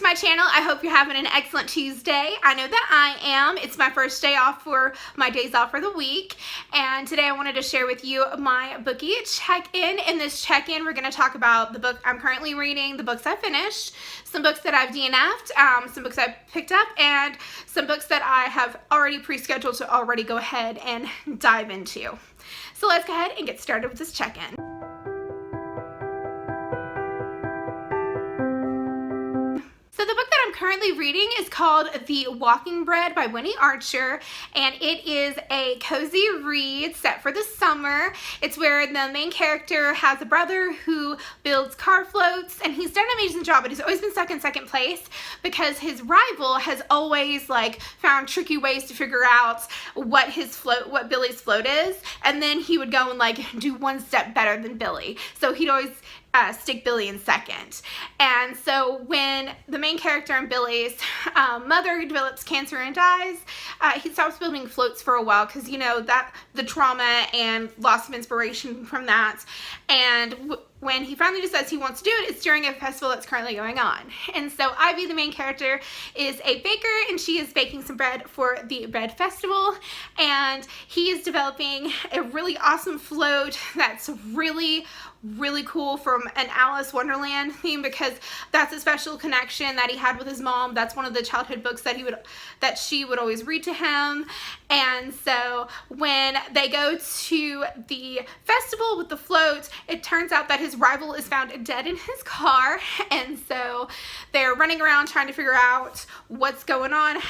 to my channel. I hope you're having an excellent Tuesday. I know that I am. It's my first day off for my days off for the week, and today I wanted to share with you my Bookie check-in. In this check-in, we're going to talk about the book I'm currently reading, the books I finished, some books that I've DNF'd, some books I picked up, and some books that I have already pre-scheduled to already go ahead and dive into. So let's go ahead and get started with this check-in. So the book that I'm currently reading is called The Walking Bread by Winnie Archer, and it is a cozy read set for the summer. It's where the main character has a brother who builds car floats, and he's done an amazing job, but he's always been stuck in second place because his rival has always found tricky ways to figure out what Billy's float is, and then he would go and do one step better than Billy. So he'd always stick Billy in second. And so when the main character and Billy's mother develops cancer and dies, he stops building floats for a while because, you know, that the trauma and loss of inspiration from that. And when he finally decides he wants to do it, it's during a festival that's currently going on. And so Ivy, the main character, is a baker, and she is baking some bread for the bread festival, and he is developing a really awesome float that's really cool from an Alice Wonderland theme, because that's a special connection that he had with his mom. That's one of the childhood books that she would always read to him. And so when they go to the festival with the float, it turns out that his rival is found dead in his car, and so they're running around trying to figure out what's going on,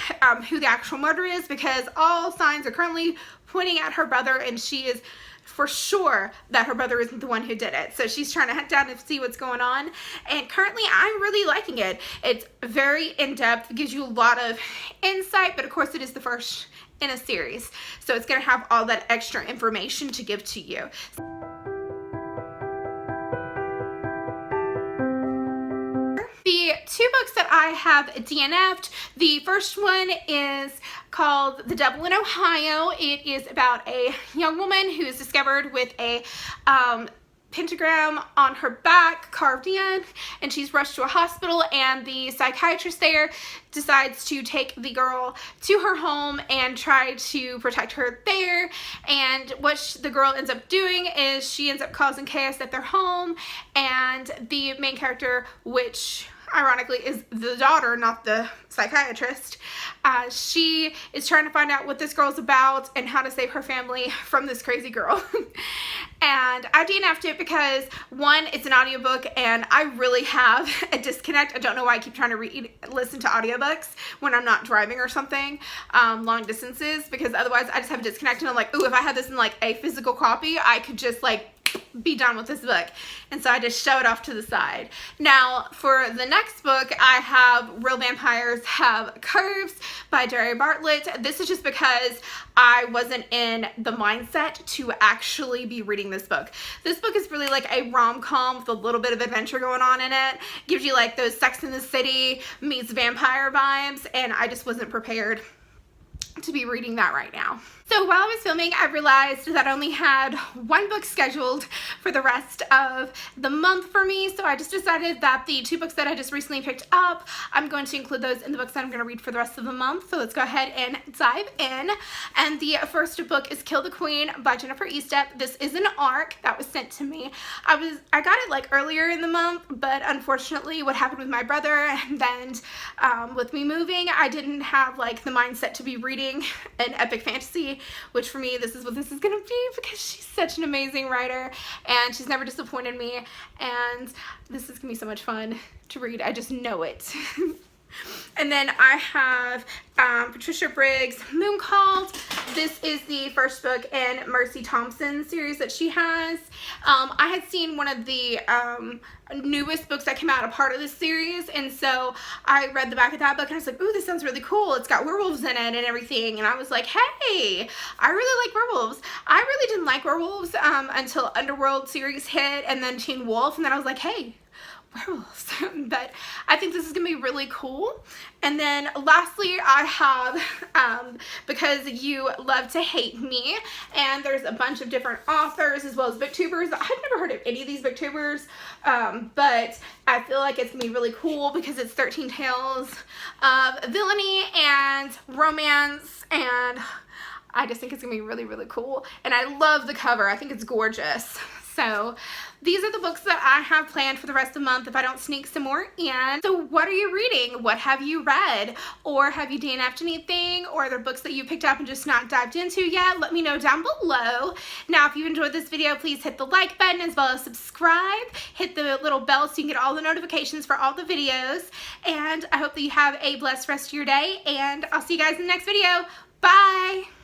who the actual murderer is, because all signs are currently pointing at her brother, and she is for sure that her brother isn't the one who did it. So she's trying to hunt down and see what's going on, and currently I'm really liking it. It's very in-depth, it gives you a lot of insight, but of course it is the first in a series, so it's going to have all that extra information to give to you. The two books that I have DNF'd, the first one is called The Devil in Ohio. It is about a young woman who is discovered with a pentagram on her back carved in, and she's rushed to a hospital, and the psychiatrist there decides to take the girl to her home and try to protect her there. And what the girl ends up doing is she ends up causing chaos at their home, and the main character, which ironically is the daughter, not the psychiatrist, she is trying to find out what this girl's about and how to save her family from this crazy girl. And I DNF'd it because, one, it's an audiobook, and I really have a disconnect. I don't know why I keep trying to listen to audiobooks when I'm not driving or something, long distances, because otherwise I just have a disconnect, and I'm like, ooh, if I had this in a physical copy, I could just be done with this book. And so I just show it off to the side. Now for the next book, I have Real Vampires Have Curves by Jerry Bartlett. This is just because I wasn't in the mindset to actually be reading this book. This book is really a rom-com with a little bit of adventure going on in it. Gives you those Sex and the City meets vampire vibes, and I just wasn't prepared to be reading that right now. So while I was filming, I realized that I only had one book scheduled for the rest of the month for me, so I just decided that the two books that I just recently picked up, I'm going to include those in the books that I'm going to read for the rest of the month. So let's go ahead and dive in. And the first book is Kill the Queen by Jennifer Estep. This is an ARC that was sent to me. I got it earlier in the month, but unfortunately what happened with my brother and then with me moving, I didn't have the mindset to be reading an epic fantasy, which for me, this is what this is gonna be, because she's such an amazing writer and she's never disappointed me, and this is gonna be so much fun to read. I just know it. And then I have Patricia Briggs' Moon Called. This is the first book in Mercy Thompson's series that she has. I had seen one of the newest books that came out a part of this series, and so I read the back of that book and I was like, ooh, this sounds really cool. It's got werewolves in it and everything, and I was like, hey, I really like werewolves. I really didn't like werewolves until Underworld series hit, and then Teen Wolf, and then I was like, hey, werewolves. But I think this is gonna be really cool. And then lastly, I have Because You Love to Hate Me, and there's a bunch of different authors as well as booktubers. I've never heard of any of these booktubers, but I feel like it's gonna be really cool because it's 13 tales of villainy and romance, and I just think it's gonna be really, really cool. And I love the cover. I think it's gorgeous. So these are the books that I have planned for the rest of the month if I don't sneak some more in. So what are you reading? What have you read? Or have you DNF'd anything? Or are there books that you picked up and just not dived into yet? Let me know down below. Now, if you enjoyed this video, please hit the like button as well as subscribe. Hit the little bell so you can get all the notifications for all the videos. And I hope that you have a blessed rest of your day. And I'll see you guys in the next video. Bye!